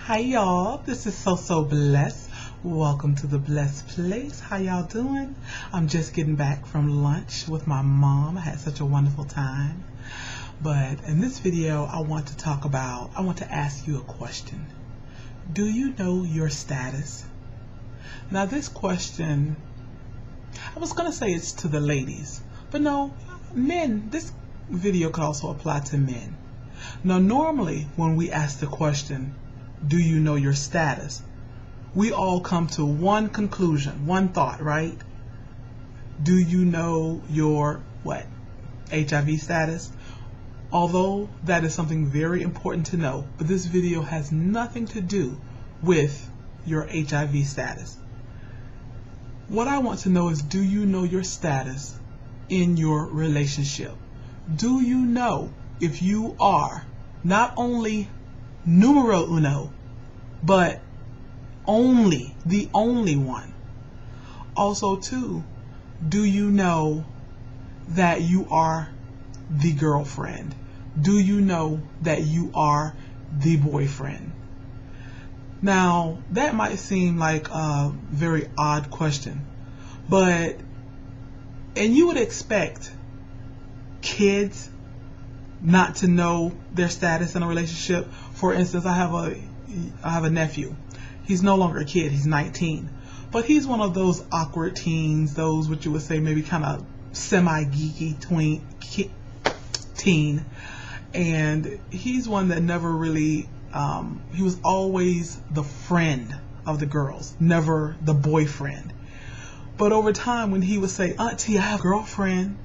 Hi y'all, this is So Blessed. Welcome to the Blessed Place. How y'all doing? I'm just getting back from lunch with my mom. I had such a wonderful time. But in this video, I want to ask you a question. Do you know your status? Now this question, I was going to say it's to the ladies, but no, men, this video could also apply to men. Now normally when we ask the question, do you know your status? We all come to one conclusion, one thought, right? Do you know your HIV status? Although that is something very important to know, but this video has nothing to do with your HIV status. What I want to know is, do you know your status in your relationship? Do you know if you are not only numero uno, but the only one? Also too, do you know that you are the girlfriend? Do you know that you are the boyfriend? Now that might seem like a very odd question, and you would expect kids not to know their status in a relationship. For instance, I have a nephew. He's no longer a kid, he's 19. But he's one of those awkward teens, those what you would say maybe kind of semi-geeky teen. And he's one that never really, he was always the friend of the girls, never the boyfriend. But over time when he would say, "Auntie, I have a girlfriend,"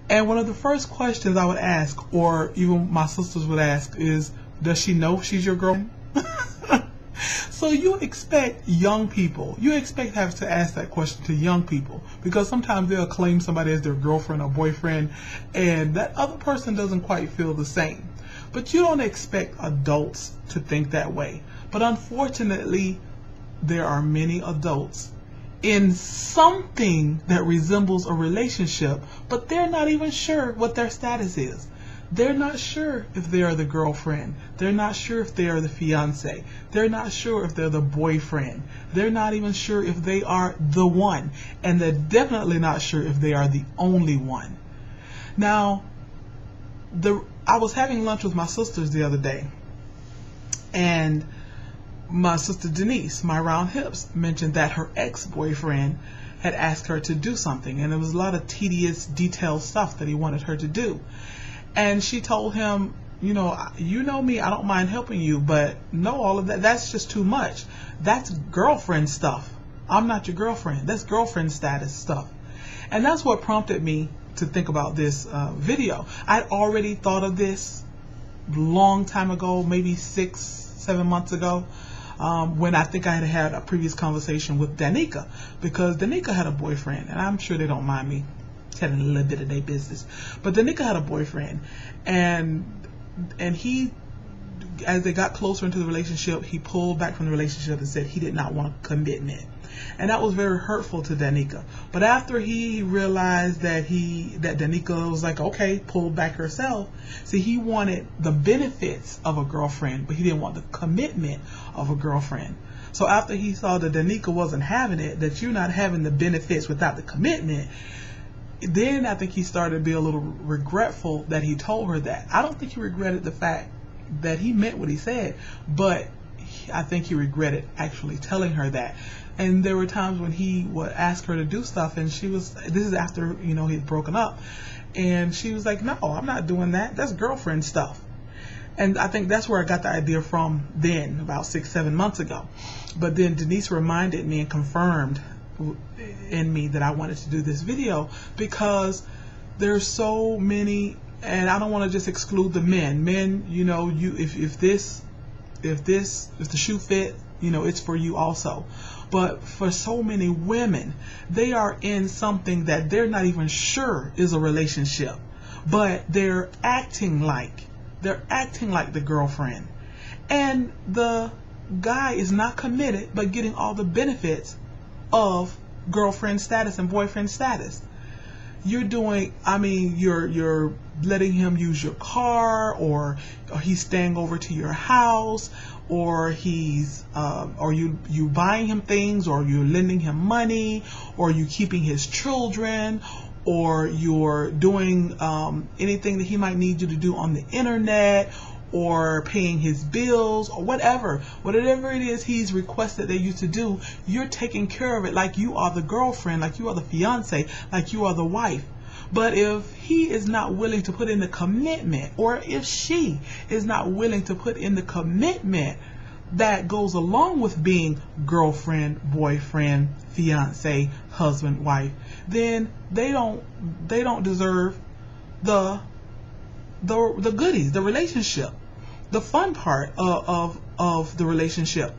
and one of the first questions I would ask, or even my sisters would ask, is, does she know she's your girlfriend? So you expect to have to ask that question to young people, because sometimes they'll claim somebody as their girlfriend or boyfriend, and that other person doesn't quite feel the same. But you don't expect adults to think that way. But unfortunately, there are many adults in something that resembles a relationship, but they're not even sure what their status is. They're not sure if they are the girlfriend. They're not sure if they are the fiance. They're not sure if they're the boyfriend. They're not even sure if they are the one. And they're definitely not sure if they are the only one. Now, I was having lunch with my sisters the other day, and my sister Denise, my round hips, mentioned that her ex-boyfriend had asked her to do something, and it was a lot of tedious, detailed stuff that he wanted her to do. And she told him, you know me, I don't mind helping you, but no, all of that, that's just too much. That's girlfriend stuff. I'm not your girlfriend. That's girlfriend status stuff. And that's what prompted me to think about this video. I'd already thought of this long time ago, maybe 6-7 months ago, when I think I had a previous conversation with Danica, because Danica had a boyfriend, and I'm sure they don't mind me telling a little bit of their business. But Danica had a boyfriend, and he, as they got closer into the relationship, he pulled back from the relationship and said he did not want a commitment. And that was very hurtful to Danica. But after he realized that Danica was like, okay, pulled back herself. See, he wanted the benefits of a girlfriend, but he didn't want the commitment of a girlfriend. So after he saw that Danica wasn't having it, that you're not having the benefits without the commitment, then I think he started to be a little regretful that he told her that. I don't think he regretted the fact that he meant what he said, but I think he regretted actually telling her that. And there were times when he would ask her to do stuff, and this is after, he'd broken up, and she was like, no, I'm not doing that. That's girlfriend stuff. And I think that's where I got the idea from then, about 6-7 months ago. But then Denise reminded me and confirmed in me that I wanted to do this video, because there's so many, and I don't want to just exclude the men. If the shoe fit, it's for you also. But for so many women, they are in something that they're not even sure is a relationship, but they're acting like the girlfriend, and the guy is not committed but getting all the benefits of girlfriend status and boyfriend status. you're letting him use your car, or he's staying over to your house, or or you buying him things, or you're lending him money, or you keeping his children, or you're doing anything that he might need you to do on the internet, or paying his bills, or whatever it is he's requested that you to do. You're taking care of it like you are the girlfriend, like you are the fiance, like you are the wife. But if he is not willing to put in the commitment, or if she is not willing to put in the commitment that goes along with being girlfriend, boyfriend, fiance, husband, wife, then they don't deserve the goodies, the relationship, the fun part of the relationship.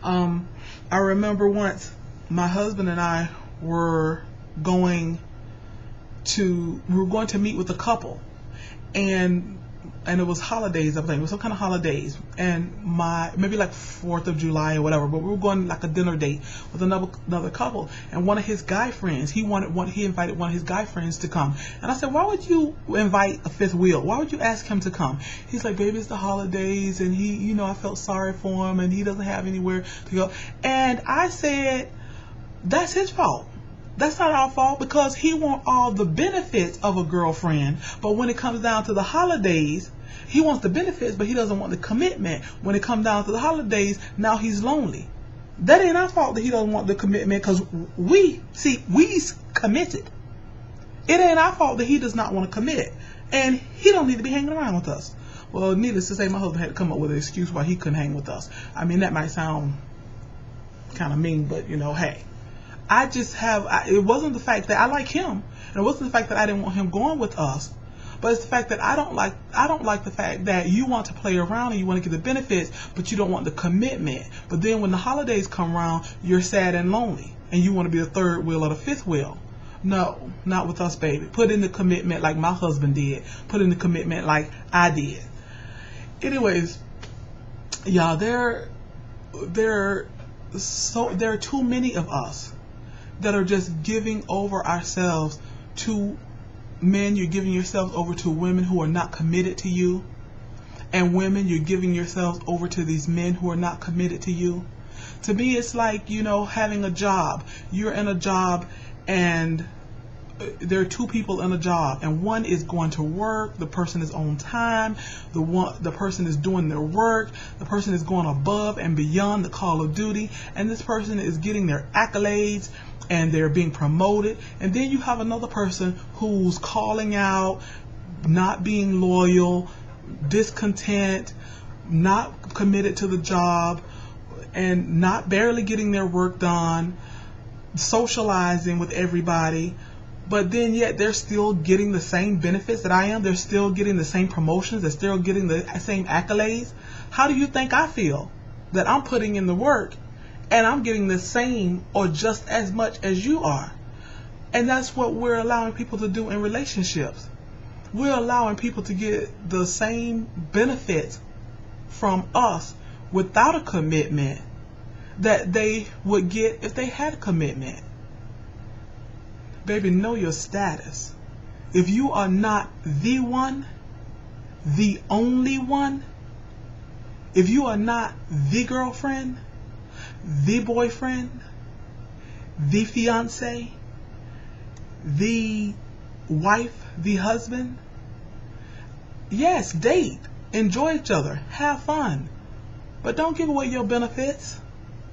I remember once my husband and I were going to meet with a couple, and it was holidays, I think it was some kind of holidays, and maybe like 4th of July or whatever, but we were going like a dinner date with another couple, and one of his guy friends, he invited one of his guy friends to come. And I said, why would you invite a fifth wheel? Why would you ask him to come? He's like, baby, it's the holidays, and he, I felt sorry for him, and he doesn't have anywhere to go. And I said, that's his fault. That's not our fault, because he wants all the benefits of a girlfriend, but when it comes down to the holidays, he wants the benefits, but he doesn't want the commitment. When it comes down to the holidays, now he's lonely. That ain't our fault that he doesn't want the commitment, because we committed. It ain't our fault that he does not want to commit, and he don't need to be hanging around with us. Well, needless to say, my husband had to come up with an excuse why he couldn't hang with us. I mean, that might sound kind of mean, but hey. It wasn't the fact that I like him, and it wasn't the fact that I didn't want him going with us, but it's the fact that I don't like the fact that you want to play around and you want to get the benefits, but you don't want the commitment. But then when the holidays come around, you're sad and lonely, and you want to be the third wheel or the fifth wheel. No, not with us, baby. Put in the commitment like my husband did. Put in the commitment like I did. Anyways, y'all, there are too many of us that are just giving over ourselves to men. You're giving yourselves over to women who are not committed to you, and women, you're giving yourselves over to these men who are not committed to you. To me, it's like, having a job. You're in a job, and there are two people in a job, and one is going to work. The person is on time. The person is doing their work. The person is going above and beyond the call of duty, and this person is getting their accolades, and they're being promoted. And then you have another person who's calling out, not being loyal, discontent, not committed to the job, and not barely getting their work done, socializing with everybody. But then yet they're still getting the same benefits that I am. They're still getting the same promotions. They're still getting the same accolades. How do you think I feel that I'm putting in the work and I'm getting the same or just as much as you are? And that's what we're allowing people to do in relationships. We're allowing people to get the same benefits from us without a commitment that they would get if they had a commitment. Baby, know your status. If you are not the one, the only one, if you are not the girlfriend, the boyfriend, the fiance, the wife, the husband, yes, date, enjoy each other, have fun, but don't give away your benefits.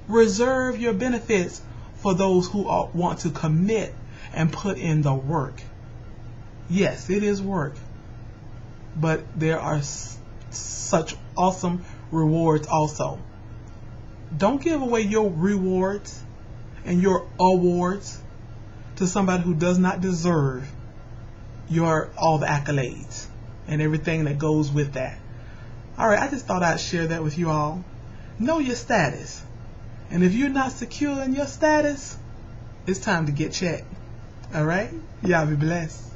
Reserve your benefits for those who want to commit and put in the work. Yes, it is work, but there are such awesome rewards also. Don't give away your rewards and your awards to somebody who does not deserve all the accolades and everything that goes with that. Alright, I just thought I'd share that with you all. Know your status. And if you're not secure in your status, it's time to get checked. Alright? Y'all be blessed.